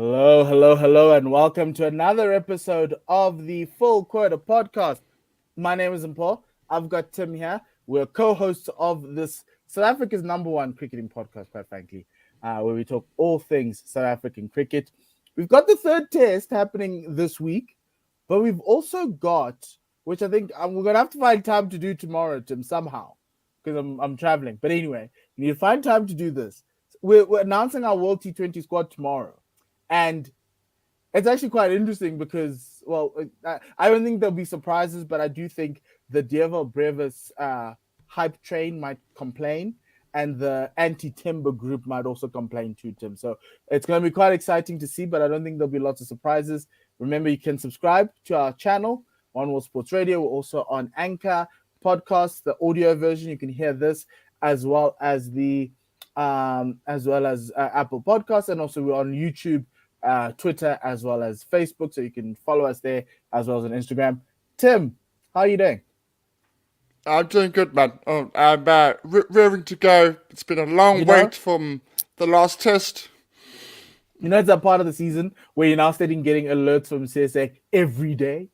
Hello, hello, hello, and welcome to another episode of the Full Quota podcast. My name is Mpho. I've got Tim here. We're co-hosts of this South Africa's number one cricketing podcast, quite frankly, where we talk all things South African cricket. We've got the third test happening this week, but we've also got, which I think we're going to have to find time to do tomorrow, Tim, somehow, because I'm traveling. But anyway, we need to find time to do this. We're announcing our World T20 squad tomorrow. And it's actually quite interesting because, well, I don't think there'll be surprises, but I do think the Diego Brevis hype train might complain, and the anti-Timber group might also complain too, Tim. So it's going to be quite exciting to see, but I don't think there'll be lots of surprises. Remember, you can subscribe to our channel, One World Sports Radio. We're also on Anchor Podcasts, the audio version. You can hear this as well as the Apple Podcasts, and also we're on YouTube, Twitter, as well as Facebook, so you can follow us there as well as on Instagram. Tim, how are you doing? I'm doing good, man. I'm raring to go. It's been a long wait from the last test. It's a part of the season where you're now starting getting alerts from CSA every day,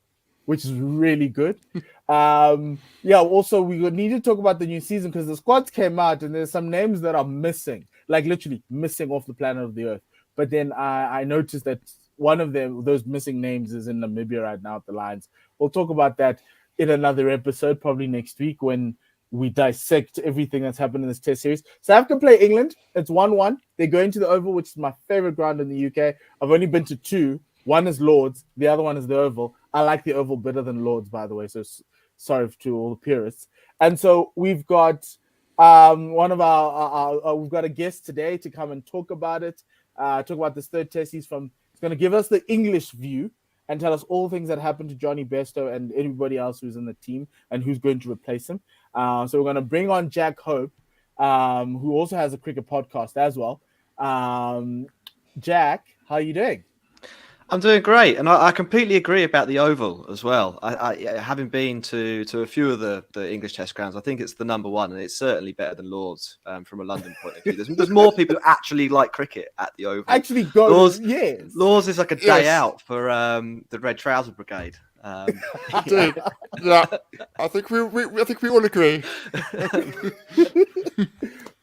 which is really good. Also, we need to talk about the new season because the squads came out and there's some names that are missing, like literally missing off the planet of the Earth. But then I noticed that one of those missing names is in Namibia right now at the Lions. We'll talk about that in another episode, probably next week when we dissect everything that's happened in this test series. South Africa play England. It's 1-1. They're going to the Oval, which is my favorite ground in the UK. I've only been to two. One is Lords. The other one is the Oval. I like the Oval better than Lords, by the way. So sorry to all the purists. And so we've got we've got a guest today to come and talk about it. Talk about this third test. He's going to give us the English view and tell us all things that happened to Johnny Bairstow and anybody else who's in the team and who's going to replace him. So we're going to bring on Jack Hope, who also has a cricket podcast as well. Jack, how are you doing? I'm doing great, and I completely agree about the Oval as well. I having been to a few of the English Test grounds, I think it's the number one, and it's certainly better than Lords from a London point of view. There's more people who actually like cricket at the Oval. Actually, go Lords. Yes, Lords is like a day out for the Red Trouser Brigade. Dude, yeah, I think we all agree.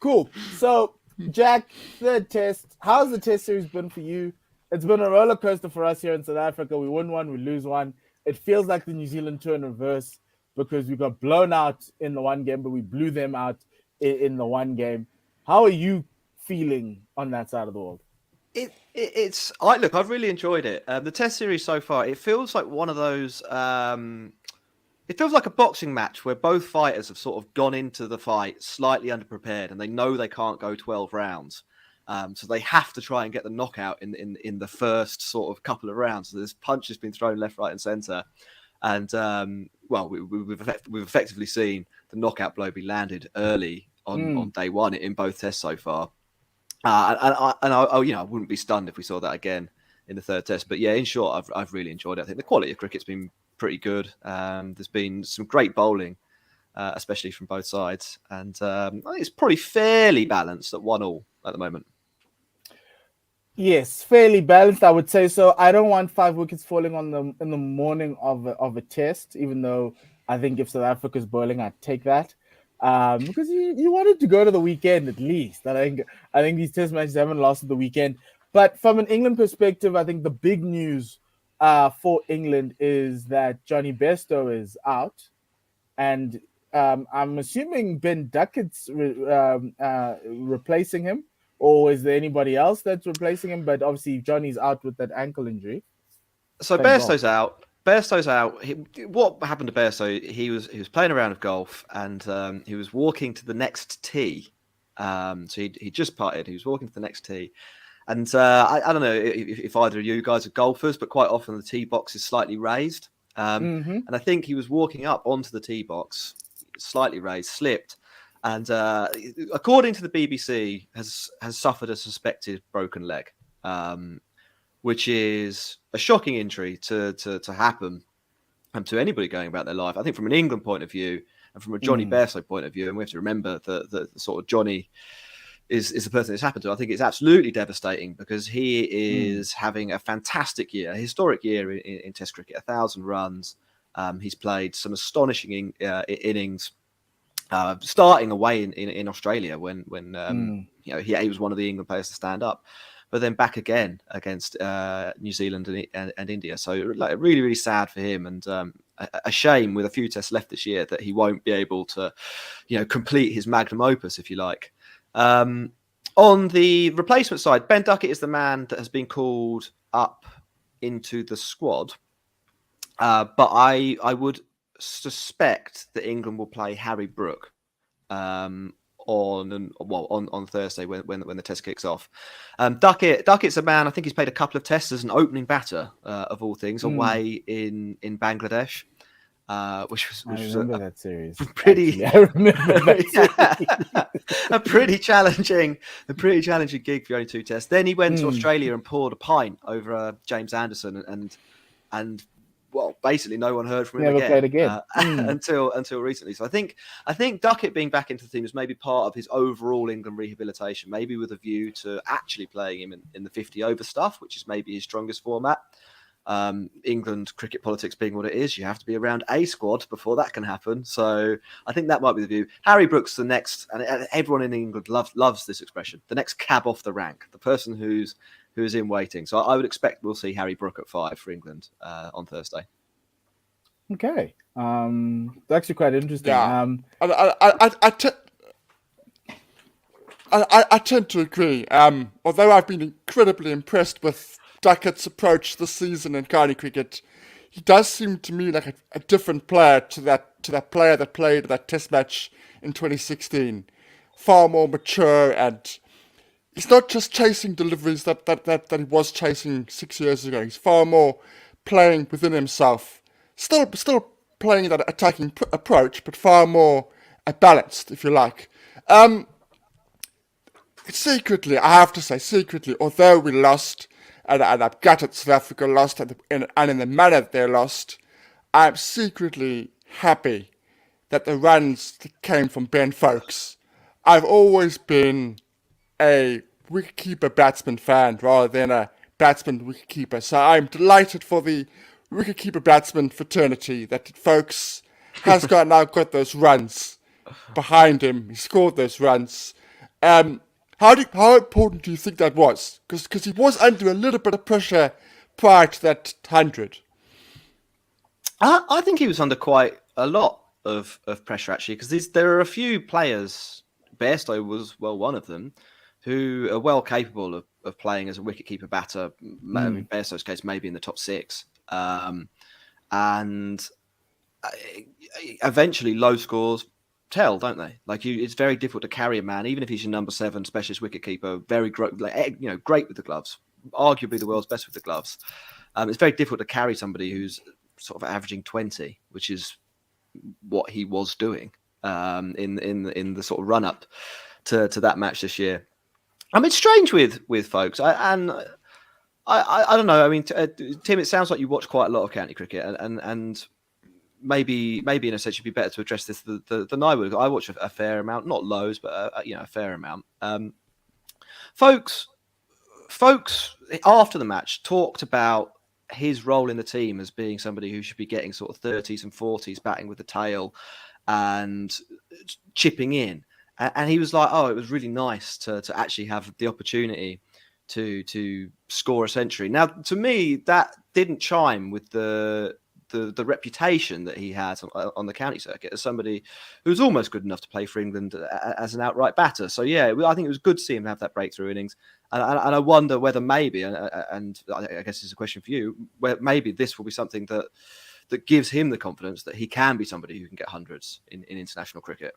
Cool. So, Jack, third test. How's the test series been for you? It's been a roller coaster for us here in South Africa. We win one, we lose one. It feels like the New Zealand tour in reverse because we got blown out in the one game, but we blew them out in the one game. How are you feeling on that side of the world? I've really enjoyed it. The test series so far, it feels like one of those. It feels like a boxing match where both fighters have sort of gone into the fight slightly underprepared, and they know they can't go 12 rounds. So they have to try and get the knockout in the first sort of couple of rounds. So there's punches being thrown left, right, and centre, and we've effectively seen the knockout blow be landed early on day one in both tests so far. I wouldn't be stunned if we saw that again in the third test. But yeah, in short, I've really enjoyed it. I think the quality of cricket's been pretty good. There's been some great bowling, especially from both sides, and I think it's probably fairly balanced at 1-1 at the moment. Yes, fairly balanced, I would say so. I don't want 5 wickets falling in the morning of a test, even though I think if South Africa's bowling, I'd take that. Because you wanted to go to the weekend at least. I think these test matches haven't lasted the weekend. But from an England perspective, I think the big news for England is that Johnny Bairstow is out, and I'm assuming Ben Duckett's replacing him. Or is there anybody else that's replacing him? But obviously, Johnny's out with that ankle injury. So Bairstow's out. Bairstow's out. What happened to Bairstow? He was playing a round of golf, and he was walking to the next tee. So he just putted. He was walking to the next tee, and I don't know if either of you guys are golfers, but quite often the tee box is slightly raised. And I think he was walking up onto the tee box, slightly raised, slipped. And according to the BBC, has suffered a suspected broken leg, which is a shocking injury to happen to anybody going about their life. I think from an England point of view and from a Johnny Bairstow point of view, and we have to remember the sort of Johnny is the person it's happened to. I think it's absolutely devastating because he is having a fantastic year, a historic year in Test cricket, 1,000 runs. He's played some astonishing innings, starting away in Australia when he was one of the England players to stand up, but then back again against New Zealand and India. So like really, really sad for him, and a shame with a few tests left this year that he won't be able to, complete his magnum opus, if you like. On the replacement side, Ben Duckett is the man that has been called up into the squad, but I would suspect that England will play Harry Brook on Thursday when the test kicks off. Duckett's a man. I think he's played a couple of tests as an opening batter of all things away in Bangladesh. Which was that series. Pretty, I remember that series. a pretty challenging gig for only 2 tests. Then he went to Australia and poured a pint over James Anderson, and well, basically no one heard from him again until recently. So I think Duckett being back into the team is maybe part of his overall England rehabilitation, maybe with a view to actually playing him in the 50 over stuff, which is maybe his strongest format. England cricket politics being what it is, you have to be around a squad before that can happen. So I think that might be the view. Harry Brook's the next, and everyone in England loves this expression, the next cab off the rank, the person who's in waiting. So I would expect we'll see Harry Brook at 5 for England on Thursday. Okay, that's actually quite interesting. Yeah. I tend to agree. Although I've been incredibly impressed with Duckett's approach this season in county cricket, he does seem to me like a different player to that player that played that test match in 2016. Far more mature, and he's not just chasing deliveries that he was chasing 6 years ago. He's far more playing within himself. Still playing that attacking approach, but far more balanced, if you like. Secretly, I have to say, although we lost, and I'm gutted South Africa lost, and in the manner they lost, I'm secretly happy that the runs came from Ben Foakes. I've always been a wicketkeeper batsman fan rather than a batsman wicketkeeper, so I'm delighted for the wicketkeeper batsman fraternity that Foakes has now got those runs behind him. He scored those runs. How important do you think that was? Because he was under a little bit of pressure prior to that 100. I think he was under quite a lot of pressure, actually, because there are a few players, Bairstow was one of them, who are well capable of playing as a wicketkeeper batter. In Bairstow's case, maybe in the top 6. And eventually low scores tell, don't they? Like it's very difficult to carry a man, even if he's your number 7 specialist wicketkeeper, very great, great with the gloves, arguably the world's best with the gloves. It's very difficult to carry somebody who's sort of averaging 20, which is what he was doing in the sort of run up to that match this year. I mean, it's strange with folks, I don't know. I mean, Tim, it sounds like you watch quite a lot of county cricket, and maybe in a sense it'd be better to address this than I would. I watch a fair amount, not loads, but a fair amount. Folks after the match talked about his role in the team as being somebody who should be getting sort of 30s and 40s, batting with the tail and chipping in. And he was like, "Oh, it was really nice to actually have the opportunity to score a century." Now, to me, that didn't chime with the reputation that he had on the county circuit as somebody who's almost good enough to play for England as an outright batter. So yeah, I think it was good to see him have that breakthrough innings, and I wonder whether maybe, and I guess it's a question for you, where maybe this will be something that gives him the confidence that he can be somebody who can get hundreds in international cricket.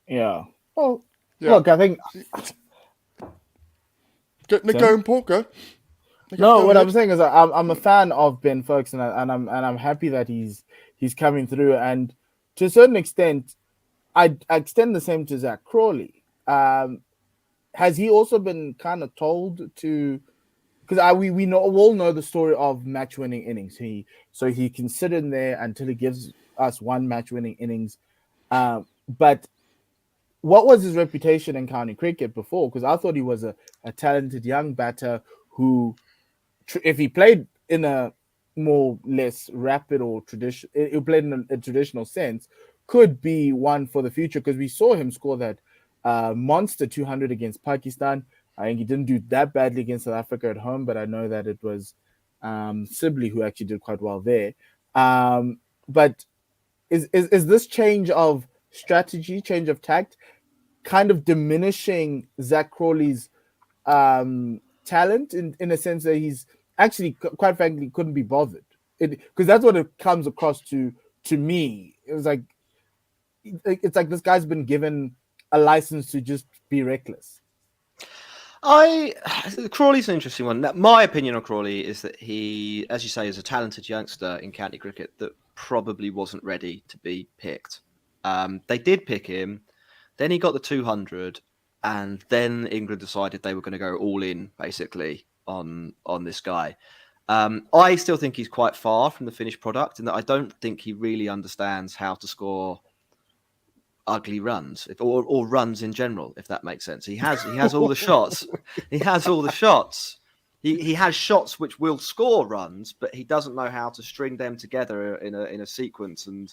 Yeah. Well, look, I think. Go, Mpho, go. No, what I'm saying is I'm a fan of Ben Foakes, and I'm happy that he's coming through. And to a certain extent, I extend the same to Zach Crawley. Has he also been kind of told to? Because we all know the story of match-winning innings. He can sit in there until he gives us one match-winning innings, but what was his reputation in county cricket before? Because I thought he was a talented young batter who, if he played in a more less rapid or tradition, he played in a traditional sense, could be one for the future. Because we saw him score that monster 200 against Pakistan. I think he didn't do that badly against South Africa at home, but I know that it was Sibley who actually did quite well there. But is this change of strategy, change of tact, kind of diminishing Zach Crawley's talent in a sense that he's actually, quite frankly, couldn't be bothered? Because that's what it comes across to me. It's like this guy's been given a license to just be reckless. Crawley's an interesting one. Now, my opinion on Crawley is that he, as you say, is a talented youngster in county cricket that probably wasn't ready to be picked. They did pick him, then he got the 200, and then England decided they were going to go all in, basically, on this guy. I still think he's quite far from the finished product, and that I don't think he really understands how to score ugly runs, or runs in general, if that makes sense. He has all the shots. He has all the shots. He has shots which will score runs, but he doesn't know how to string them together in a sequence and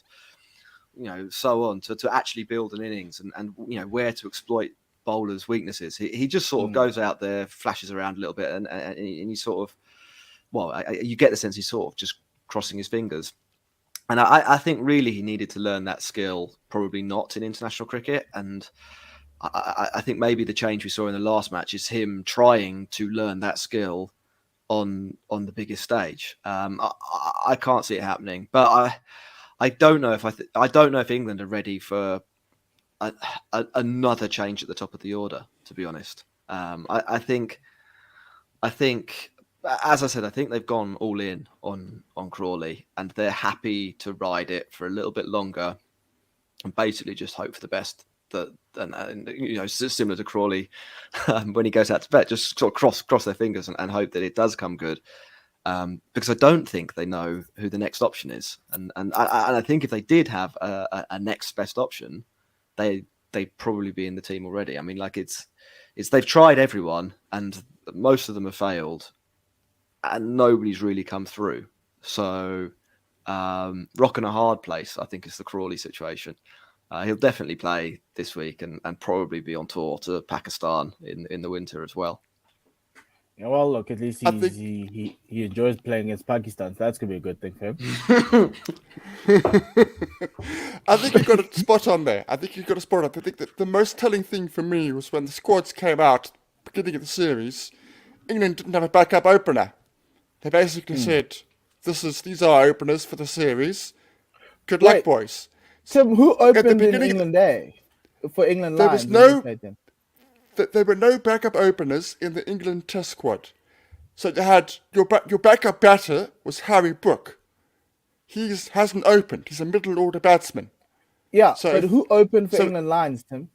so on to actually build an innings and where to exploit bowlers' weaknesses. He just sort of goes out there, flashes around a little bit, and he sort of, you get the sense he's sort of just crossing his fingers. And I think really he needed to learn that skill, probably not in international cricket. And I think maybe the change we saw in the last match is him trying to learn that skill on the biggest stage. I can't see it happening, but I don't know if I don't know if England are ready for another change at the top of the order. To be honest, I think. As I said, I think they've gone all in on Crawley, and they're happy to ride it for a little bit longer, and basically just hope for the best. Similar to Crawley when he goes out to bat, just sort of cross their fingers and hope that it does come good. Because I don't think they know who the next option is, and I think if they did have a next best option, they'd probably be in the team already. I mean, like it's they've tried everyone, and most of them have failed. And nobody's really come through. So, rock and a hard place, I think, is the Crawley situation. He'll definitely play this week and probably be on tour to Pakistan in the winter as well. Yeah, well, look, at least he enjoys playing against Pakistan, so that's going to be a good thing for him. I think you got a spot on there. I think that the most telling thing for me was when the squads came out, beginning of the series, England didn't have a backup opener. They basically said, these are our openers for the series. Good luck, boys. Tim, who opened in England Day for England Lions? There were no backup openers in the England Test squad. So you had your backup batter was Harry Brook. He hasn't opened. He's a middle order batsman. Yeah, so but who opened for England Lions, Tim?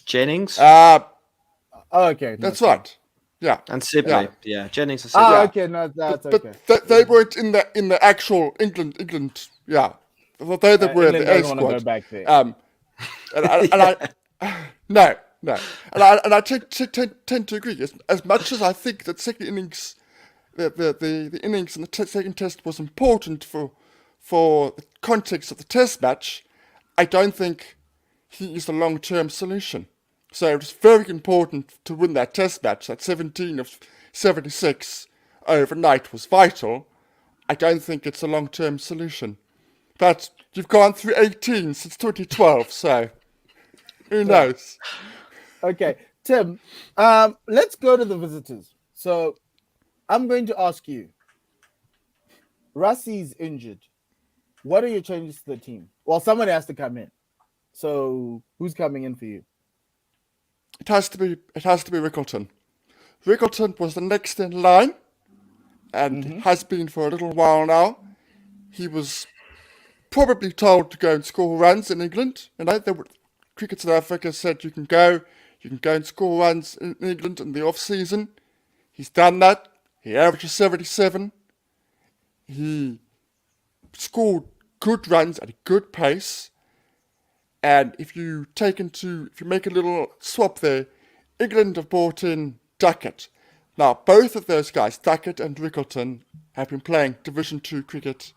Jennings. Okay, that's right. Yeah, and Sibley. Yeah, Jennings and Sibley. Okay, no, that's okay. But they weren't in the actual England. Yeah, well, they were in the A squad. Go back there. No, and I tend to agree. As much as I think that second innings, the innings in the second test was important for the context of the test match, I don't think he is a long-term solution. So it was very important to win that test match. That 17 of 76 overnight was vital. I don't think it's a long-term solution. But you've gone through 18 since 2012, so who knows? Okay, Tim, let's go to the visitors. So I'm going to ask you, Rassie's injured. What are your changes to the team? Well, somebody has to come in. So who's coming in for you? It has to be Rickleton. Rickleton was the next in line, and has been for a little while now. He was probably told to go and score runs in England. Cricket South Africa said you can go and score runs in England in the off season. He's done that. He averages 77. He scored good runs at a good pace. And if you make a little swap there, England have brought in Duckett. Now, both of those guys, Duckett and Rickleton, have been playing Division 2 cricket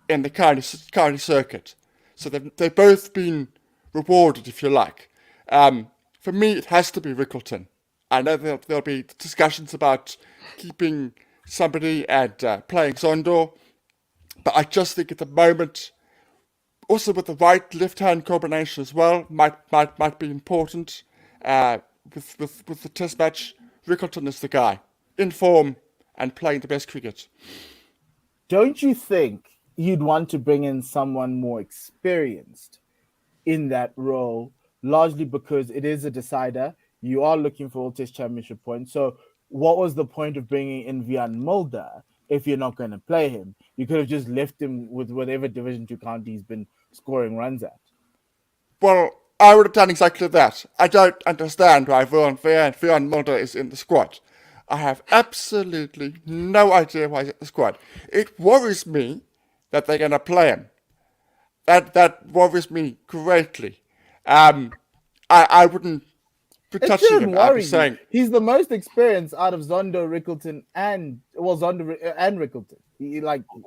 in the county circuit. So they've both been rewarded, if you like. For me, it has to be Rickleton. I know there'll be discussions about keeping somebody and playing Zondo, but I just think at the moment, also with the right-left-hand combination as well, might be important. With the Test match, Rickleton is the guy, in form and playing the best cricket. Don't you think you'd want to bring in someone more experienced in that role, largely because it is a decider? You are looking for all Test Championship points. So what was the point of bringing in Vian Mulder if you're not going to play him? You could have just left him with whatever Division 2 county he's been scoring runs at. Well, I would have done exactly that. I don't understand why Vian Mulder is in the squad. I have absolutely no idea why he's in the squad. It worries me that they're going to play him. That worries me greatly. I wouldn't be touching him. I'd be saying he's the most experienced out of Zondo, Rickleton, and Rickleton.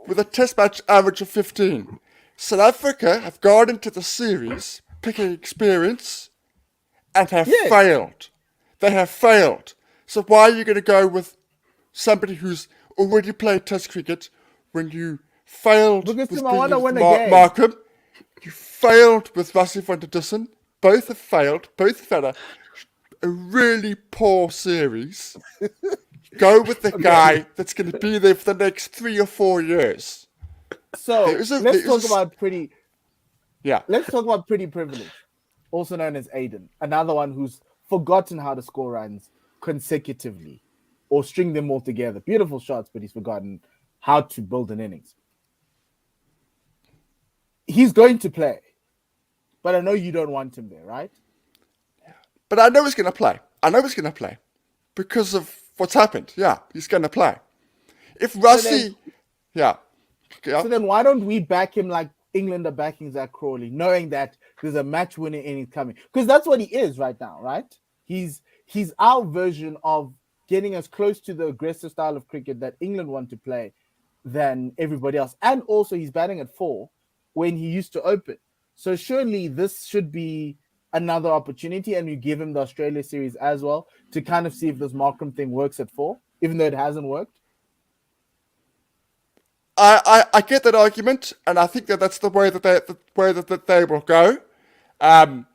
With a Test match average of 15, South Africa have gone into the series picking experience and have failed. They have failed. So why are you going to go with somebody who's already played Test cricket when you failed with Markham? You failed with Rassie van der Dussen. Both have failed. Both have had a really poor series. Go with the guy that's going to be there for the next 3 or 4 years. So let's talk about pretty privilege, also known as Aiden. Another one who's forgotten how to score runs consecutively or string them all together. Beautiful shots, but he's forgotten how to build an innings. He's going to play, but I know you don't want him there, right? But I know he's going to play. Because of what's happened. Yeah, he's going to play. If Rassie... So then why don't we back him like England are backing Zach Crawley, knowing that there's a match winning inning coming? Because that's what he is right now, right? He's our version of getting us close to the aggressive style of cricket that England want to play than everybody else. And also he's batting at 4 when he used to open. So surely this should be another opportunity, and we give him the Australia series as well to kind of see if this Markham thing works at 4, even though it hasn't worked. I get that argument, and I think that's the way that they will go, and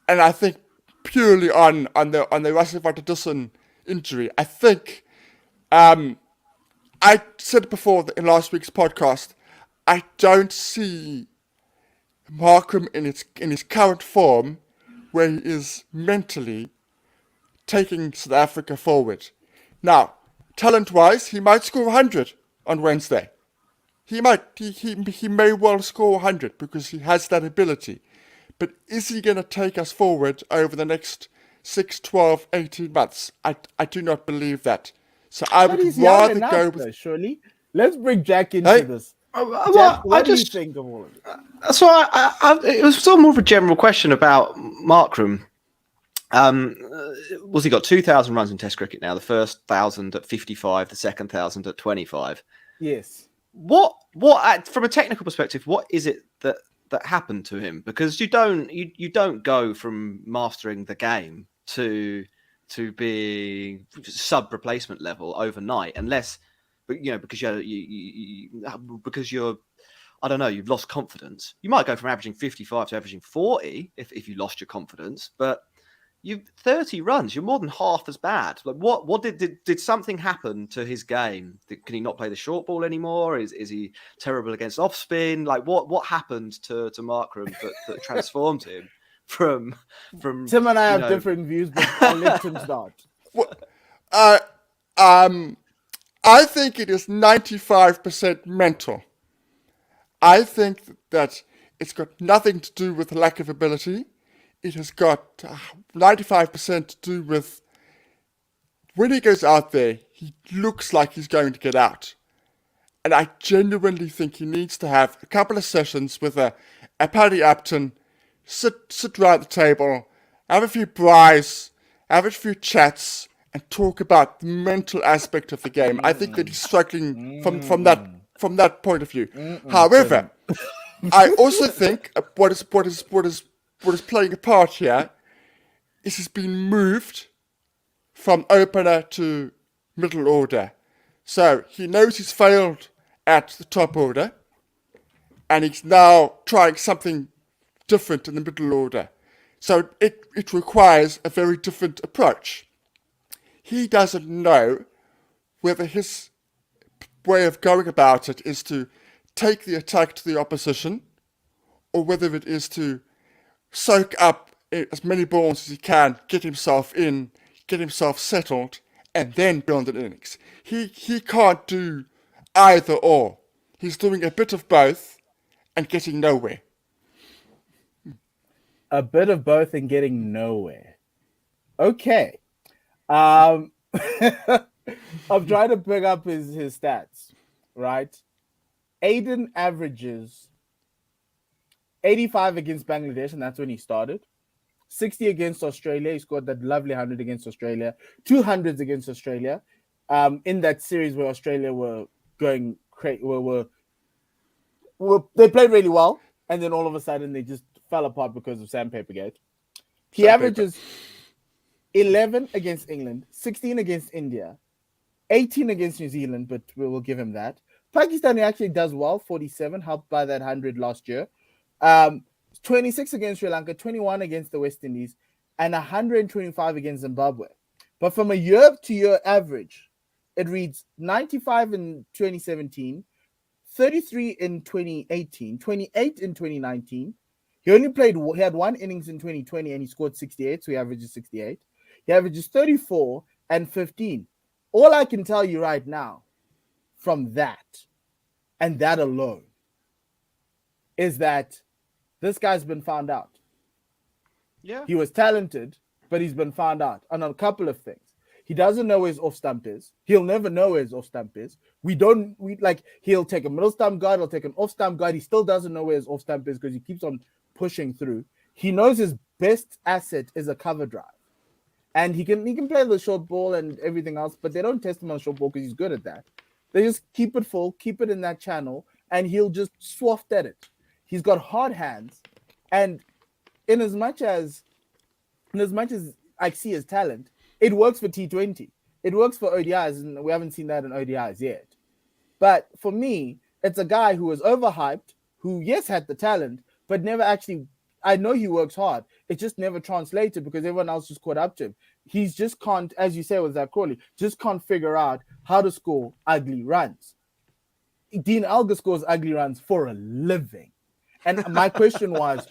I think purely on the Rassie van der Dussen injury. I think I said before in last week's podcast, I don't see Markham in his current form where he is mentally taking South Africa forward. Now, talent-wise, he might score 100 on Wednesday. He may well score 100 because he has that ability. But is he going to take us forward over the next 6, 12, 18 months? I do not believe that. So I would rather go with... Surely. Let's bring Jack into this. Jack, what do you think of all of it? So it was still more of a general question about Markram. He got 2,000 runs in Test cricket now? The first 1,000 at 55, the second 1,000 at 25. Yes. What from a technical perspective, what is it that happened to him? Because you don't go from mastering the game to being sub replacement level overnight, unless because you're I don't know, you've lost confidence. You might go from averaging 55 to averaging 40 if you lost your confidence, but you've 30 runs. You're more than half as bad. Like what did something happen to his game? Can he not play the short ball anymore? Is he terrible against off spin? Like what happened to Markram that transformed him from Tim and I have different views, but I'll let Tim start. I think it is 95% mental. I think that it's got nothing to do with lack of ability. It has got 95% to do with when he goes out there, he looks like he's going to get out. And I genuinely think he needs to have a couple of sessions with a Paddy Upton sit around the table, have a few braais, have a few chats, and talk about the mental aspect of the game. I think that he's struggling from that point of view. However, I also think what is playing a part here is he's been moved from opener to middle order. So he knows he's failed at the top order, and he's now trying something different in the middle order. So it requires a very different approach. He doesn't know whether his way of going about it is to take the attack to the opposition, or whether it is to soak up as many balls as he can, get himself in, get himself settled, and then build an innings. He can't do either or. He's doing a bit of both and getting nowhere. A bit of both and getting nowhere. Okay. I'm trying to pick up his stats, right? Aiden averages 85 against Bangladesh, and that's when he started. 60 against Australia. He scored that lovely 100 against Australia. 200s against Australia. In that series where Australia were going crazy, they played really well, and then all of a sudden they just fell apart because of Sandpapergate. He averages 11 against England, 16 against India, 18 against New Zealand, but we will give him that. Pakistan actually does well, 47, helped by that 100 last year. 26 against Sri Lanka, 21 against the West Indies, and 125 against Zimbabwe. But from a year-to-year average, it reads 95 in 2017, 33 in 2018, 28 in 2019. He had one innings in 2020 and he scored 68, so he averages 68. He averages 34 and 15. All I can tell you right now from that, and that alone, is that this guy's been found out. Yeah. He was talented, but he's been found out on a couple of things. He doesn't know where his off stump is. He'll never know where his off stump is. He'll take a middle stump guard, he'll take an off stump guard. He still doesn't know where his off stump is because he keeps on pushing through. He knows his best asset is a cover drive. And he can play the short ball and everything else, but they don't test him on short ball because he's good at that. They just keep it full, keep it in that channel, and he'll just swaft at it. He's got hard hands, and in as much as I see his talent, it works for T20. It works for ODIs, and we haven't seen that in ODIs yet. But for me, it's a guy who was overhyped, who, yes, had the talent, but never actually, I know he works hard. It just never translated because everyone else just caught up to him. He's just can't, as you say with Zach Crawley, just can't figure out how to score ugly runs. Dean Alger scores ugly runs for a living. And my question was,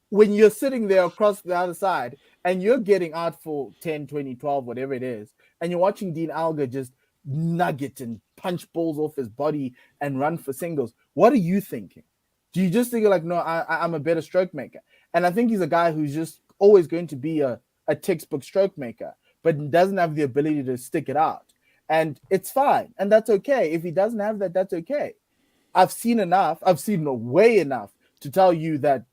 when you're sitting there across the other side and you're getting out for 10, 20, 12, whatever it is, and you're watching Dean Alger just nugget and punch balls off his body and run for singles, what are you thinking? Do you just think like, no, I'm a better stroke maker? And I think he's a guy who's just always going to be a textbook stroke maker, but doesn't have the ability to stick it out. And it's fine. And that's okay. If he doesn't have that, that's okay. I've seen enough. I've seen way enough to tell you that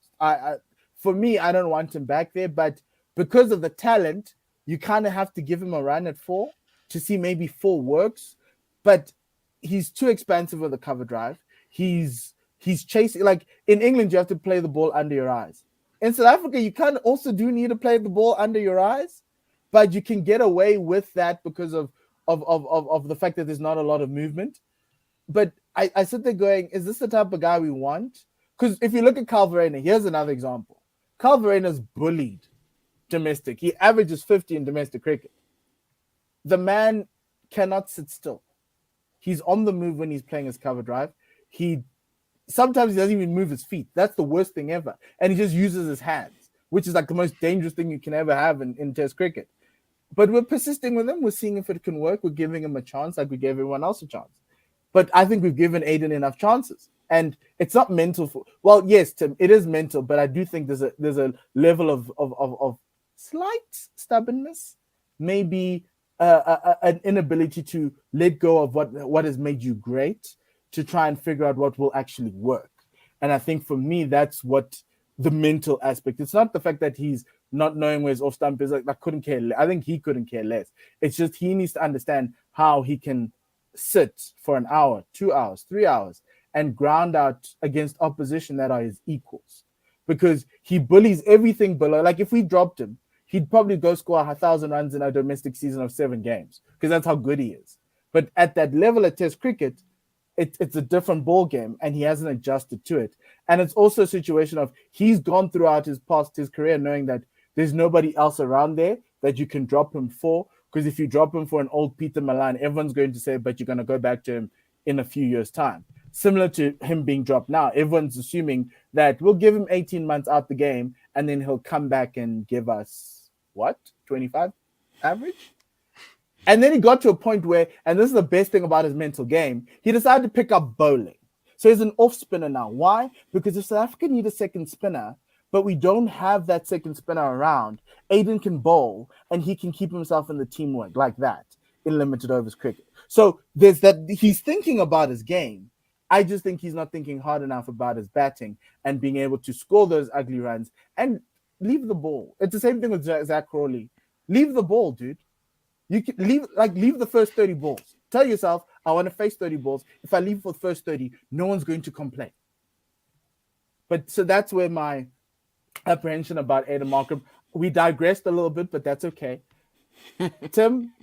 for me, I don't want him back there. But because of the talent, you kind of have to give him a run at 4 to see maybe 4 works. But he's too expensive with the cover drive. He's chasing, like in England, you have to play the ball under your eyes. In South Africa, you kind of also do need to play the ball under your eyes, but you can get away with that because of the fact that there's not a lot of movement. But I sit there going, is this the type of guy we want? Because if you look at Kyle Verreynne, here's another example. Kyle Verreynne's bullied domestic. He averages 50 in domestic cricket. The man cannot sit still. He's on the move when he's playing his cover drive. Sometimes he doesn't even move his feet. That's the worst thing ever. And he just uses his hands, which is like the most dangerous thing you can ever have in Test cricket. But we're persisting with him. We're seeing if it can work. We're giving him a chance like we gave everyone else a chance. But I think we've given Aiden enough chances. And it's not mental. Well, yes, Tim, it is mental, but I do think there's a level of slight stubbornness, maybe an inability to let go of what has made you great, to try and figure out what will actually work. And I think for me, that's what the mental aspect. It's not the fact that he's not knowing where his off stump is. Like, I couldn't care. I think he couldn't care less. It's just he needs to understand how he can sit for an hour, 2 hours, 3 hours, and ground out against opposition that are his equals. Because he bullies everything below. Like, if we dropped him, he'd probably go score 1,000 runs in a domestic season of 7 games, because that's how good he is. But at that level of Test cricket, it's a different ball game, and he hasn't adjusted to it. And it's also a situation of he's gone throughout his career knowing that there's nobody else around there that you can drop him for. Because if you drop him for an old Peter Malan, everyone's going to say, but you're going to go back to him in a few years' time. Similar to him being dropped now, everyone's assuming that we'll give him 18 months out the game, and then he'll come back and give us, 25 average? And then he got to a point where, and this is the best thing about his mental game, he decided to pick up bowling. So he's an off spinner now. Why? Because if South Africa need a second spinner, but we don't have that second spinner around, Aiden can bowl and he can keep himself in the teamwork like that in limited overs cricket. So there's that. He's thinking about his game. I just think he's not thinking hard enough about his batting and being able to score those ugly runs and leave the ball. It's the same thing with Zach Crawley. Leave the ball, dude. You can leave the first 30 balls. Tell yourself, I want to face 30 balls. If I leave for the first 30, no one's going to complain. But so that's where my apprehension about Aiden Markham. We digressed a little bit, but that's okay. Tim,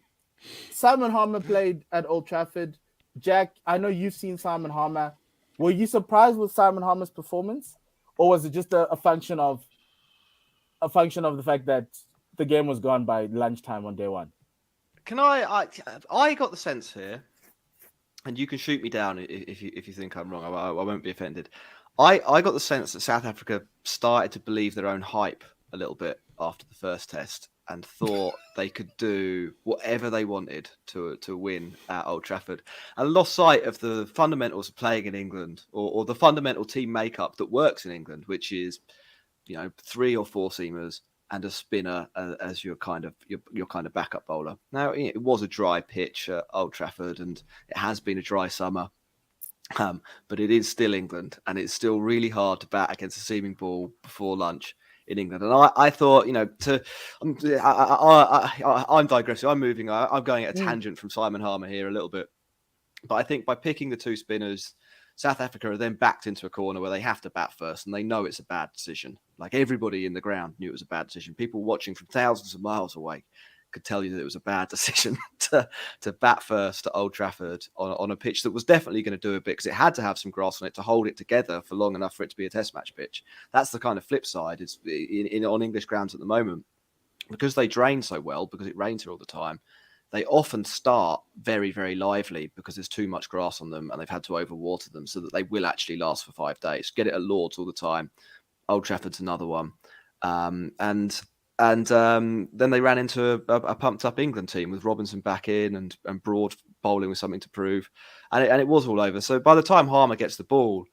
Simon Harmer played at Old Trafford. Jack, I know you've seen Simon Harmer. Were you surprised with Simon Harmer's performance, or was it just a function of the fact that the game was gone by lunchtime on day one? Can I got the sense here, and you can shoot me down if you think I'm wrong. I won't be offended. I got the sense that South Africa started to believe their own hype a little bit after the first test and thought they could do whatever they wanted to win at Old Trafford, and lost sight of the fundamentals of playing in England, or the fundamental team makeup that works in England, which is 3 or 4 seamers and a spinner as your kind of backup bowler. Now, it was a dry pitch at Old Trafford, and it has been a dry summer, but it is still England, and it's still really hard to bat against a seaming ball before lunch in England. And I thought, I'm digressing. I'm going at a tangent from Simon Harmer here a little bit, but I think by picking the 2 spinners, South Africa are then backed into a corner where they have to bat first, and they know it's a bad decision. Like, everybody in the ground knew it was a bad decision. People watching from thousands of miles away could tell you that it was a bad decision to bat first at Old Trafford on a pitch that was definitely going to do a bit, because it had to have some grass on it to hold it together for long enough for it to be a test match pitch. That's the kind of flip side is on English grounds at the moment, because they drain so well, because it rains here all the time. They often start very, very lively because there's too much grass on them and they've had to overwater them, so that they will actually last for 5 days. Get it at Lord's all the time. Old Trafford's another one. And then they ran into a pumped-up England team with Robinson back in and Broad bowling with something to prove. And it was all over. So by the time Harmer gets the ball,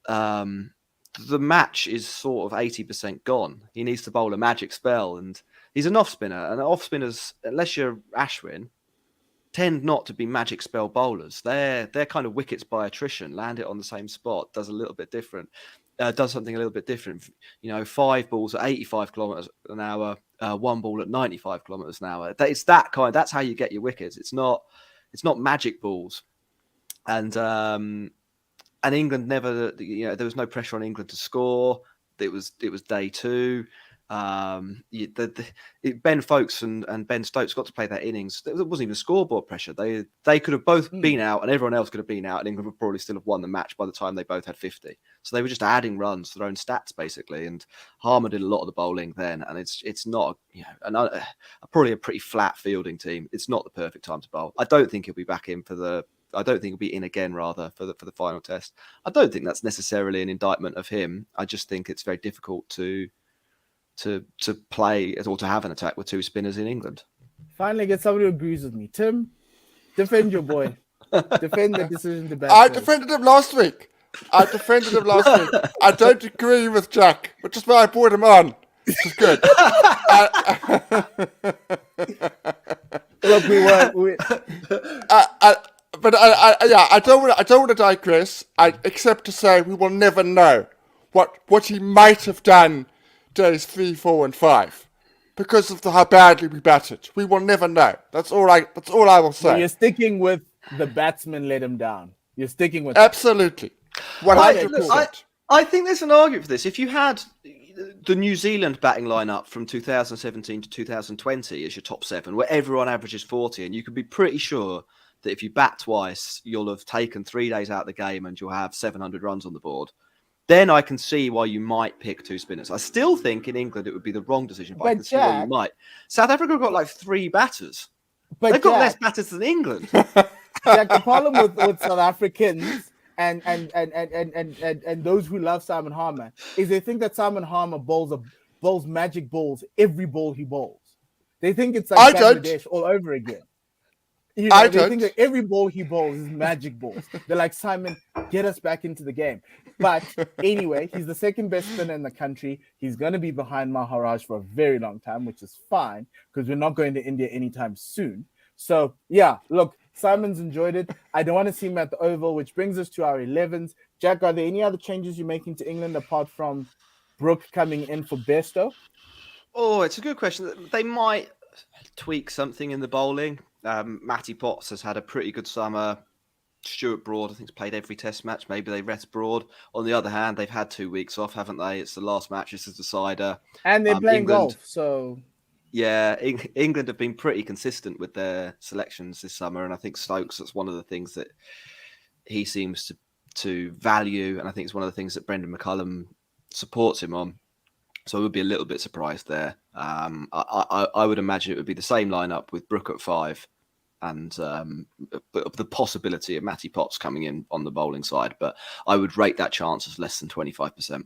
the match is sort of 80% gone. He needs to bowl a magic spell, and he's an off spinner, and off spinners, unless you're Ashwin, tend not to be magic spell bowlers. They're kind of wickets by attrition. Land it on the same spot, does something a little bit different. 5 balls at 85 kilometers an hour, 1 ball at 95 kilometers an hour. It's that kind. That's how you get your wickets. It's not magic balls, and England never. There was no pressure on England to score. It was day 2. Ben Folkes and Ben Stokes got to play their innings. There wasn't even scoreboard pressure. They could have both been out, and everyone else could have been out, and England would probably still have won the match by the time they both had 50. So they were just adding runs to their own stats, basically. And Harmer did a lot of the bowling then, and it's not probably a pretty flat fielding team. It's not the perfect time to bowl. I don't think he'll be back in I don't think he'll be in again, rather, for the final test. I don't think that's necessarily an indictment of him. I just think it's very difficult to play or to have an attack with 2 spinners in England. Finally get somebody who agrees with me. Tim, defend your boy. Defend the decision to bat. I defended him last week. I don't agree with Jack, which is why I brought him on. Which is good. Look, I don't want to digress. Except to say we will never know what he might have done days 3, 4, and 5, because of how badly we batted. We will never know. That's all I will say. So you're sticking with the batsman let him down. You're sticking with that. Absolutely, 100%. I think there's an argument for this. If you had the New Zealand batting lineup from 2017 to 2020 as your top 7, where everyone averages 40, and you can be pretty sure that if you bat twice, you'll have taken 3 days out of the game and you'll have 700 runs on the board, then I can see why you might pick 2 spinners. I still think in England it would be the wrong decision, but I can see why you might. South Africa have got like 3 batters. But They've got less batters than England. Jack, the problem with South Africans and those who love Simon Harmer is they think that Simon Harmer bowls magic balls every ball he bowls. They think it's like Bangladesh all over again. You know, they think that every ball he bowls is magic balls. They're like, Simon, get us back into the game. But anyway, he's the second best spinner in the country. He's going to be behind Maharaj for a very long time, which is fine because we're not going to India anytime soon. So, yeah, look, Simon's enjoyed it. I don't want to see him at the Oval, which brings us to our 11s. Jack, are there any other changes you're making to England apart from Brooke coming in for Besto? Oh, it's a good question. They might tweak something in the bowling. Matty Potts has had a pretty good summer. Stuart Broad, I think, has played every test match. Maybe they rest Broad. On the other hand, they've had 2 weeks off, haven't they? It's the last match. This is the decider. And they're playing England, golf, so... Yeah, England have been pretty consistent with their selections this summer, and I think Stokes, that's one of the things that he seems to value, and I think it's one of the things that Brendan McCullum supports him on. So I would be a little bit surprised there. I would imagine it would be the same lineup with Brooke at 5 and the possibility of Matty Potts coming in on the bowling side, but I would rate that chance as less than 25%.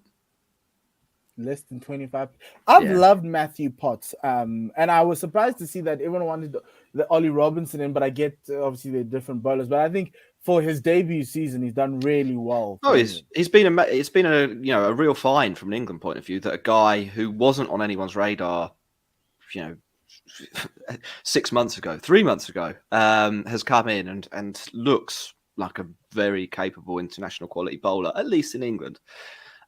Less than 25. I've loved Matthew Potts, and I was surprised to see that everyone wanted the Ollie Robinson in, but I get obviously they're different bowlers. But I think for his debut season, he's done really well. Oh, it's been a real find from an England point of view that a guy who wasn't on anyone's radar, 6 months ago, 3 months ago, has come in and looks like a very capable international quality bowler, at least in England.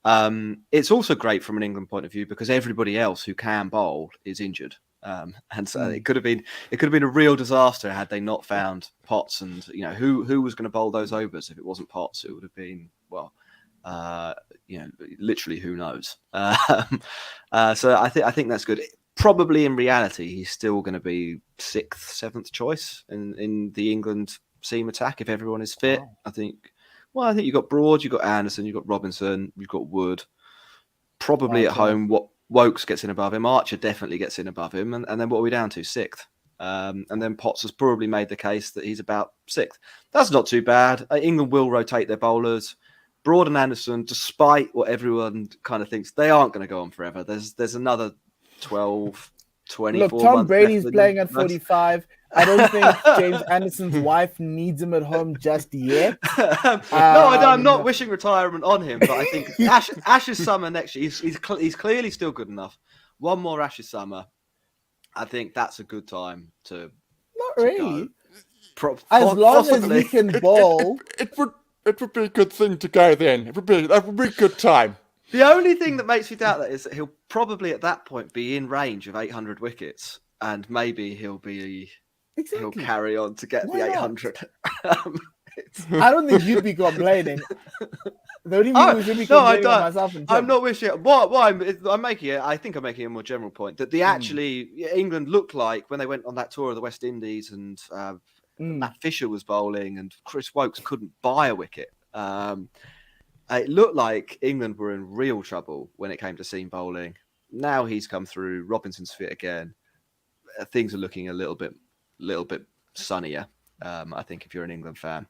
It's also great from an England point of view because everybody else who can bowl is injured, and so it could have been a real disaster had they not found Potts. And who was going to bowl those overs if it wasn't Potts? It would have been literally who knows. So I think that's good. Probably in reality, he's still going to be 6th, 7th choice in the England seam attack if everyone is fit. Wow. I think you've got Broad, you've got Anderson, you've got Robinson, you've got Wood. Probably at home, what Wokes gets in above him. Archer definitely gets in above him. And then what are we down to? 6th. And then Potts has probably made the case that he's about 6th. That's not too bad. England will rotate their bowlers. Broad and Anderson, despite what everyone kind of thinks, they aren't going to go on forever. There's another 12, 24 Look, Tom months Brady's playing at 45. I don't think James Anderson's wife needs him at home just yet. I'm not wishing retirement on him, but I think Ash's summer next year, he's clearly still good enough. One more Ash's summer, I think that's a good time to. Not really. As long as he can bowl, it would be a good thing to go then. That would be a good time. The only thing that makes me doubt that is that he'll probably at that point be in range of 800 wickets, and maybe he'll carry on to get the 800. I don't think you'd be complaining. The only thing we should be complaining on myself and Tim. I'm not wishing. I'm making it. I think I'm making a more general point that England looked like when they went on that tour of the West Indies and Matt Fisher was bowling and Chris Wokes couldn't buy a wicket. It looked like England were in real trouble when it came to seam bowling. Now he's come through. Robinson's fit again. Things are looking a little bit sunnier. I think if you're an England fan.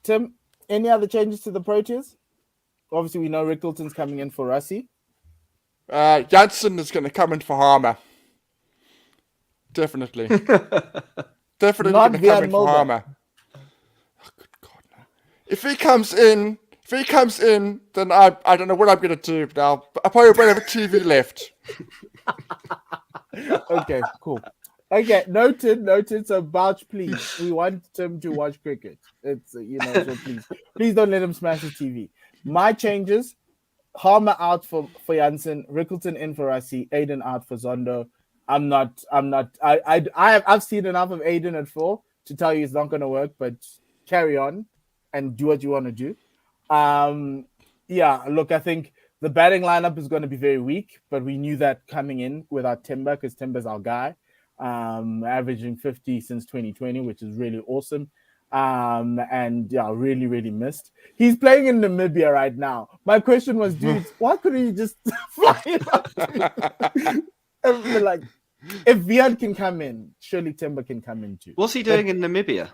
Tim, any other changes to the Proteas? Obviously, we know Rickleton's coming in for Rassie. Jansen is going to come in for Harmer. Definitely. Definitely going to come in for Harmer. Oh, good God, no. If he comes in, then I don't know what I'm going to do now. I probably won't have a TV left. Okay, cool. Okay, noted. So, Bouch, please. We want him to watch cricket. It's, so please don't let him smash the TV. My changes, Harmer out for Janssen, Rickleton in for Rassi, Aiden out for Zondo. I've seen enough of Aiden at 4 to tell you it's not going to work, but carry on and do what you want to do. Yeah, look, I think the batting lineup is going to be very weak, but we knew that coming in without Timber, because Timber's our guy, averaging 50 since 2020, which is really awesome. And yeah, really, really missed. He's playing in Namibia right now. My question was, dudes, why couldn't he just fly it up? Like, if Vian can come in, surely Timber can come in too. What's he doing in Namibia?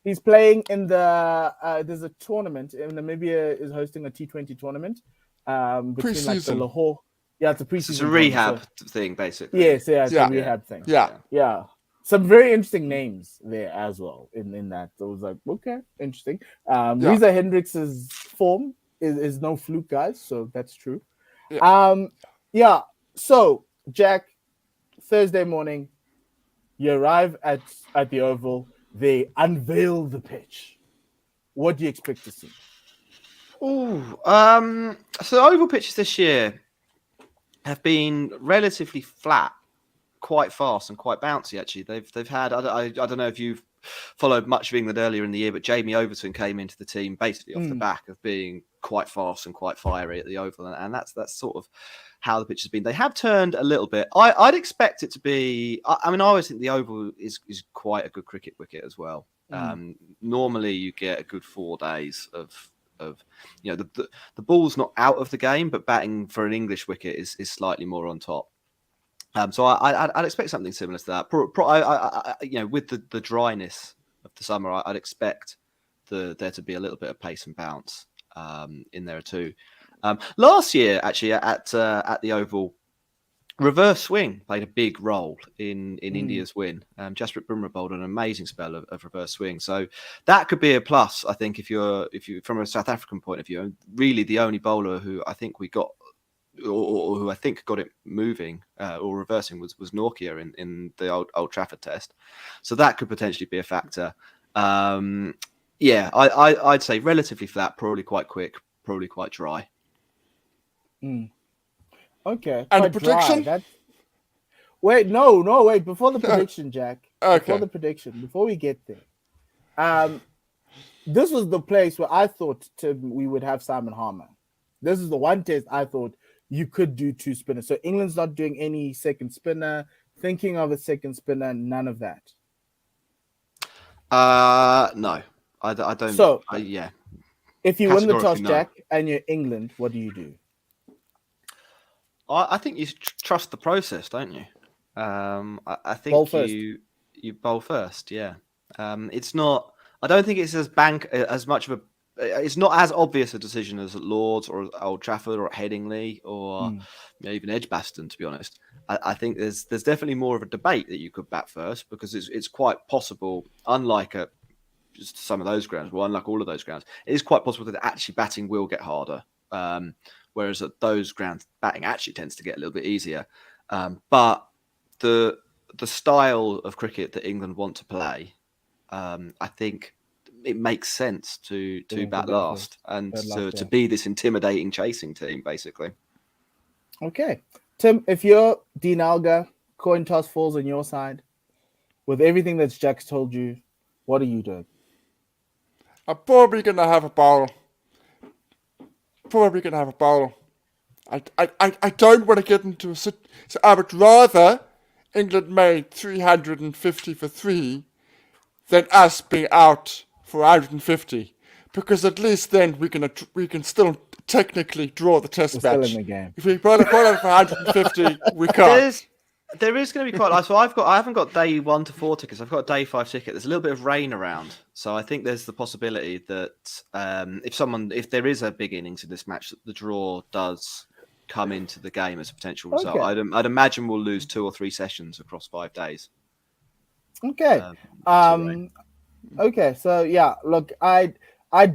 He's playing in the there's a tournament in Namibia is hosting a T20 tournament. Between like the Lahore. Yeah, it's a preseason. It's a rehab thing, basically. It's a rehab thing. Yeah. Some very interesting names there as well in that. So I was like, okay, interesting. Reza Hendricks's form is no fluke, guys. So that's true. Yeah. So Jack, Thursday morning, you arrive at the Oval. They unveil the pitch. What do you expect to see? So the oval pitches this year have been relatively flat, quite fast and quite bouncy. Actually, they've had. I don't know if you've followed much of England earlier in the year, but Jamie Overton came into the team basically off the back of being quite fast and quite fiery at the Oval, and that's sort of how the pitch has been. They have turned a little bit. I'd expect it to be. I mean, I always think the Oval is quite a good cricket wicket as well. Normally, you get a good 4 days of the ball's not out of the game, but batting for an English wicket is slightly more on top. So I'd expect something similar to that. With the dryness of the summer, I'd expect there to be a little bit of pace and bounce in there too. Last year, actually, at the Oval, reverse swing played a big role in India's win. Jasprit Bumrah bowled an amazing spell of reverse swing, so that could be a plus. I think if you from a South African point of view, and really the only bowler who I think we got, or who I think got it moving or reversing was Norkia in the Old Trafford test, so that could potentially be a factor. I'd say relatively flat, probably quite quick, probably quite dry. Okay. And the prediction? Wait. Before the prediction, Jack. Okay. Before the prediction, before we get there, this was the place where I thought we would have Simon Harmer. This is the one test I thought you could do 2 spinners. So England's not doing any second spinner, thinking of a second spinner, none of that. No, I don't. So if you win the toss, no. Jack, and you're England, what do you do? I think you trust the process, don't you? I think you bowl first. Yeah. It's not. I don't think it's as much of a. It's not as obvious a decision as at Lords or Old Trafford or at Headingley or even Edgbaston. To be honest, I think there's definitely more of a debate that you could bat first, because it's quite possible. Unlike just some of those grounds, unlike all of those grounds, it is quite possible that actually batting will get harder. Whereas at those grounds, batting actually tends to get a little bit easier. But the style of cricket that England want to play, I think it makes sense to bat last and to be this intimidating chasing team, basically. Okay. Tim, if you're Dean Alga, coin toss falls on your side, with everything that Jack's told you, what are you doing? I'm probably going to have a bowl. I don't want to get into a so I would rather England made 350 for 3 than us being out for 150, because at least then we can still technically draw the test match. Still in the game. If we qualify for 150, we can't. There is going to be quite. So I haven't got day 1 to 4 tickets. I've got a day 5 ticket. There's a little bit of rain around, so I think there's the possibility that if there is a big innings in this match, the draw does come into the game as a potential result. I'd imagine we'll lose 2 or 3 sessions across 5 days. Okay. Okay. So yeah, look, I'd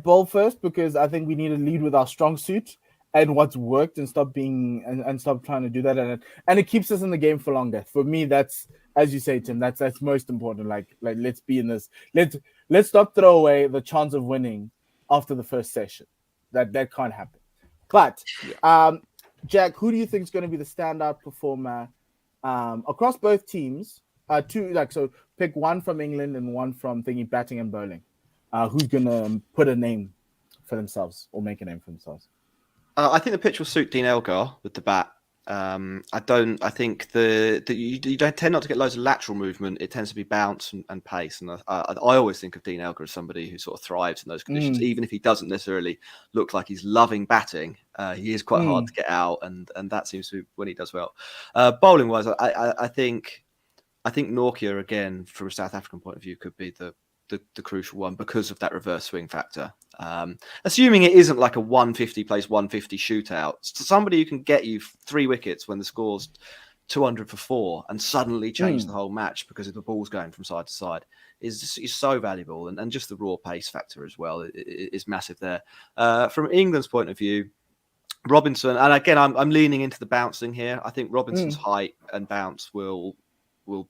bowl first, because I think we need to lead with our strong suit and what's worked, and stop trying to do that, and it keeps us in the game for longer. For me, that's, as you say, Tim, that's most important. Like let's be in this. Let's not throw away the chance of winning after the first session. That can't happen. But Jack, who do you think is going to be the standout performer across both teams? So pick one from England and one from batting and bowling. Who's going to put a name for themselves or make a name for themselves? I think the pitch will suit Dean Elgar with the bat. I think you don't tend not to get loads of lateral movement. It tends to be bounce and pace. And I always think of Dean Elgar as somebody who sort of thrives in those conditions, even if he doesn't necessarily look like he's loving batting. He is quite hard to get out, and that seems to be when he does well. Bowling wise, I think Nortje again, from a South African point of view, could be the crucial one because of that reverse swing factor. Assuming it isn't like a 150 plays 150 shootout, somebody who can get you 3 wickets when the score's 200 for 4 and suddenly change the whole match because of the ball's going from side to side is so valuable. And just the raw pace factor as well is massive there. From England's point of view, Robinson, and again, I'm leaning into the bouncing here. I think Robinson's height and bounce will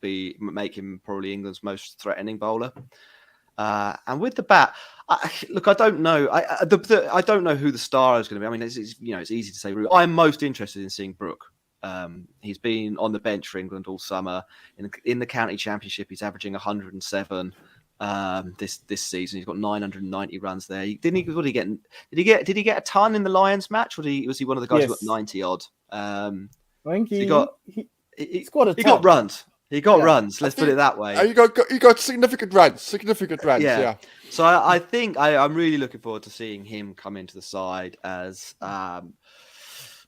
make him probably England's most threatening bowler. And with the bat, I don't know. I don't know who the star is going to be. I mean, it's easy to say. I'm most interested in seeing Brook. He's been on the bench for England all summer. In the county championship, he's averaging 107 this season. He's got 990 runs there. Did he get a ton in the Lions match? Or was he one of the guys who got 90 odd? I think he scored a ton. He got runs. He got runs. Let's put it that way. He got significant runs. Yeah. So I think I'm really looking forward to seeing him come into the side as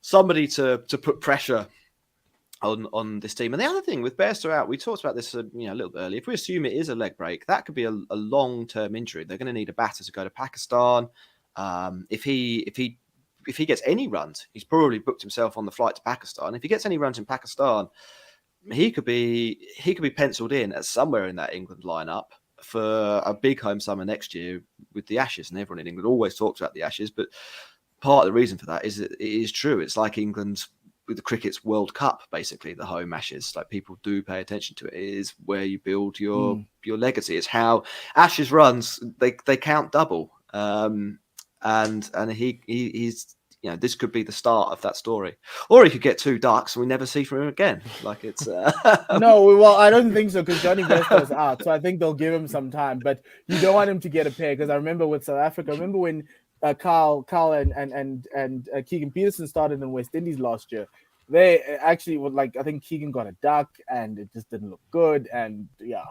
somebody to put pressure on this team. And the other thing with Bairstow out, we talked about this a little bit earlier. If we assume it is a leg break, that could be a long-term injury. They're going to need a batter to go to Pakistan. If he gets any runs, he's probably booked himself on the flight to Pakistan. If he gets any runs in Pakistan, he could be penciled in as somewhere in that England lineup for a big home summer next year with the Ashes. And everyone in England always talks about the Ashes, but part of the reason for that is that it is true. It's like England with the cricket's World Cup, basically the home Ashes. Like people do pay attention to it. It is where you build your legacy. It's how Ashes runs. They count double. And he's. This could be the start of that story, or he could get 2 ducks and we never see from him again. Like it's no, well, I don't think so because Johnny Bairstow is out, so I think they'll give him some time. But you don't want him to get a pair because I remember with South Africa. I remember when Carl and Keegan Peterson started in West Indies last year. They actually were I think Keegan got a duck and it just didn't look good. And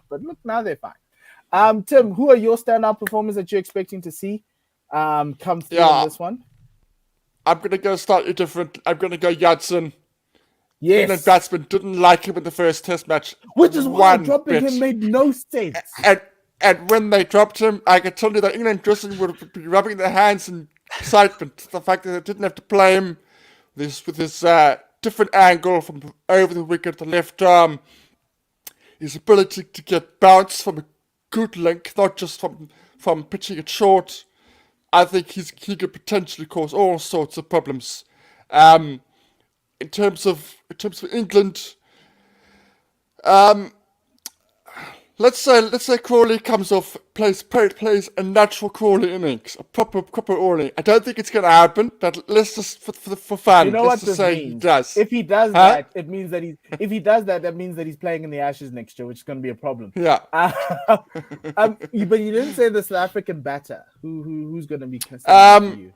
but look, now they're fine. Tim, who are your standout performers that you're expecting to see come through in this one? I'm going to go slightly different. I'm going to go Judson. Yes. England batsman didn't like him in the first test match. Which is why dropping him made no sense. And when they dropped him, I can tell you that England dressing would be rubbing their hands in excitement. The fact that they didn't have to play him with this different angle from over the wicket, the left arm, his ability to get bounce from a good length, not just from pitching it short. I think he could potentially cause all sorts of problems. In terms of England, let's say Crawley comes off, plays a natural Crawley innings, a proper Crawley. I don't think it's going to happen, but let's just for fun. You know let's what just this say means? He does. If he does that, it means that that means that he's playing in the Ashes next year, which is going to be a problem. Yeah. But you didn't say the South African batter. Who's going to be for you?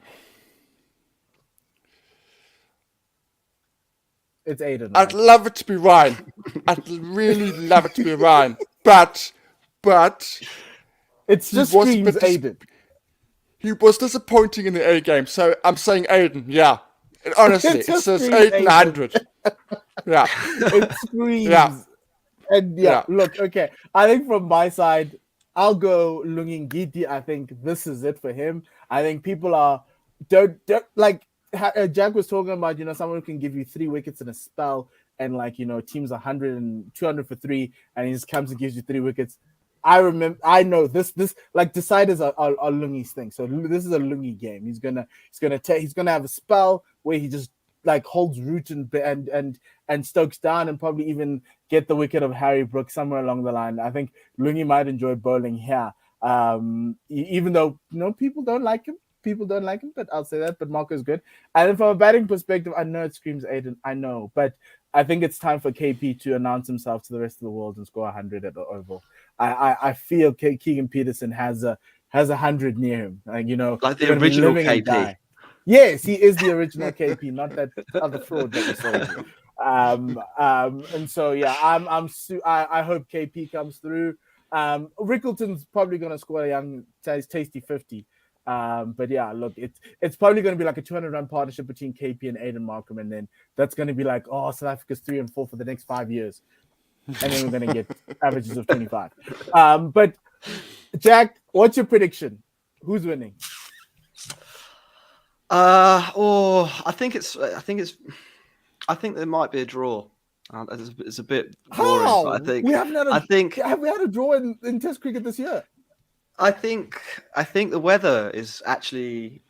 It's Aiden. Right? I'd love it to be Ryan. I'd really love it to be Ryan, but it's just screams Aiden. He was disappointing in the A game, so I'm saying Aiden. Yeah, honestly, it says Aiden 100. Yeah, it screams. Yeah. And look, okay. I think from my side, I'll go Lungingiti. I think this is it for him. I think people don't like. Jack was talking about, someone who can give you 3 wickets in a spell and teams 100 and 200 for 3 and he just comes and gives you 3 wickets. I know this deciders are Lungi's thing. So this is a Lungi game. He's gonna have a spell where he just holds root and Stokes down and probably even get the wicket of Harry Brooks somewhere along the line. I think Lungi might enjoy bowling here. Even though people don't like him. people don't like him, but I'll say that. But Marco's good. And then from a batting perspective, I know it screams Aiden. I know, but I think it's time for KP to announce himself to the rest of the world and score 100 at the Oval. I feel Keegan Peterson has a 100 near him. Like, you know, like the they're gonna be original living and KP. die. Yes, he is the original KP, not that other fraud that we sold you. And so yeah, I hope KP comes through. Rickleton's probably going to score a young tasty 50. But yeah, look, it's probably going to be like a 200-run partnership between KP and Aiden Markham, and then that's going to be like, oh, South Africa's 3 and 4 for the next 5 years, and then we're going to get averages of 25. But Jack, what's your prediction? Who's winning? I think there might be a draw. It's a bit boring. How? But I think Have we had a draw in Test cricket this year? I think the weather is actually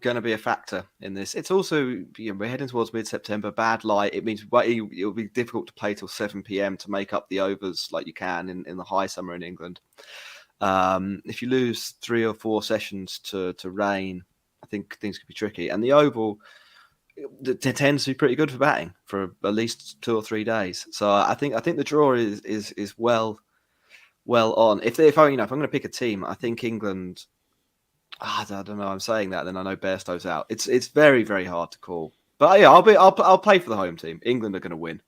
going to be a factor in this. It's also, we're heading towards mid-September, bad light. It means it'll be difficult to play till 7 p.m. to make up the overs like you can in the high summer in England. If you lose 3 or 4 sessions to rain, I think things could be tricky. And the Oval, it tends to be pretty good for batting for at least 2 or 3 days. So I think the draw is well on. If I'm going to pick a team, I think England. I don't know. I'm saying that, then I know Bairstow's out. It's very, very hard to call. But yeah, I'll play for the home team. England are going to win.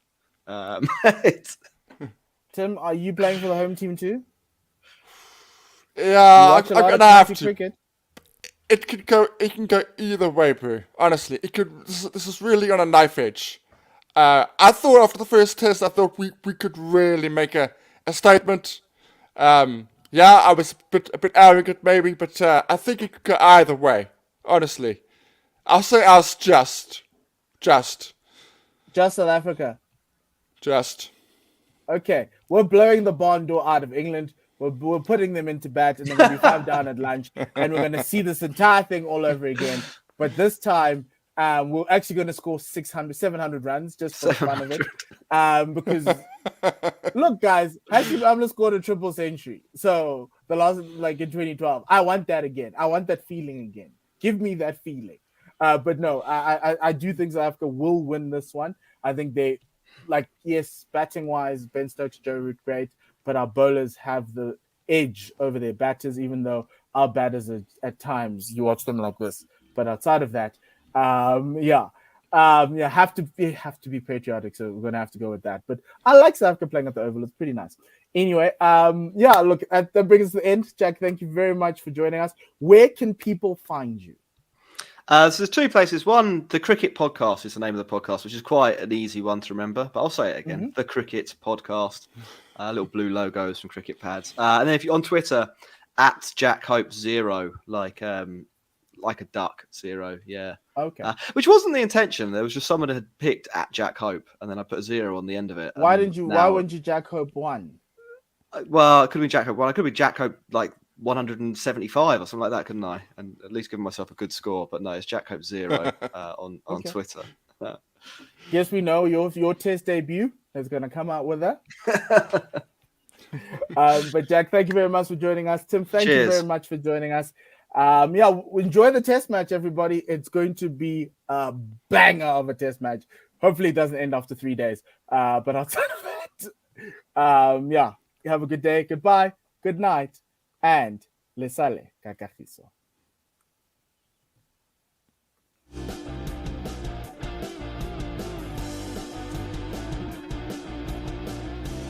Tim, are you playing for the home team too? Yeah, I'm gonna have to. Cricket? It can go either way, bro. Honestly, it could. This is really on a knife edge. I thought after the first test, I thought we could really make a statement. Yeah, I was a bit arrogant maybe, but I think it could go either way. Honestly, I'll say us just South Africa. Just. Okay, we're blowing the barn door out of England. We're putting them into bat, and then we'll be 5 down at lunch, and we're going to see this entire thing all over again. But this time, we're actually going to score 700 runs just for the fun of it. Because, look, guys, Hashim Amla scored a triple century. So, the last, like in 2012, I want that again. I want that feeling again. Give me that feeling. But no, I do think South Africa will win this one. I think they, yes, batting-wise, Ben Stokes, Joe Root, great. But our bowlers have the edge over their batters, even though our batters are, at times, you watch them like this. But outside of that, have to be patriotic, so we're going to have to go with that. But I like South Africa playing at the Oval. It's pretty nice. Anyway, look, that brings us to the end. Jack, thank you very much for joining us. Where can people find you? So there's 2 places. One, the Cricket Podcast is the name of the podcast, which is quite an eeasy one to remember. But I'll say it again: The Cricket Podcast. Little blue logos from cricket pads. And then if you're on Twitter, at JackHope0, like a duck 0, yeah. Okay. Which wasn't the intention. There was just someone had picked at Jack Hope, and then I put a 0 on the end of it. Why wouldn't you Jack Hope 1? Well, it could be Jack Hope 1. It could be Jack Hope like 175 or something like that, couldn't I? And at least give myself a good score. But no, it's Jack Hope 0 on Twitter. Yes, we know your test debut is going to come out with that. But Jack, thank you very much for joining us. Tim, thank you very much for joining us. Enjoy the test match, everybody. It's going to be a banger of a test match. Hopefully it doesn't end after 3 days. But outside of that, have a good day. Goodbye. Good night. And le sale cacajizo.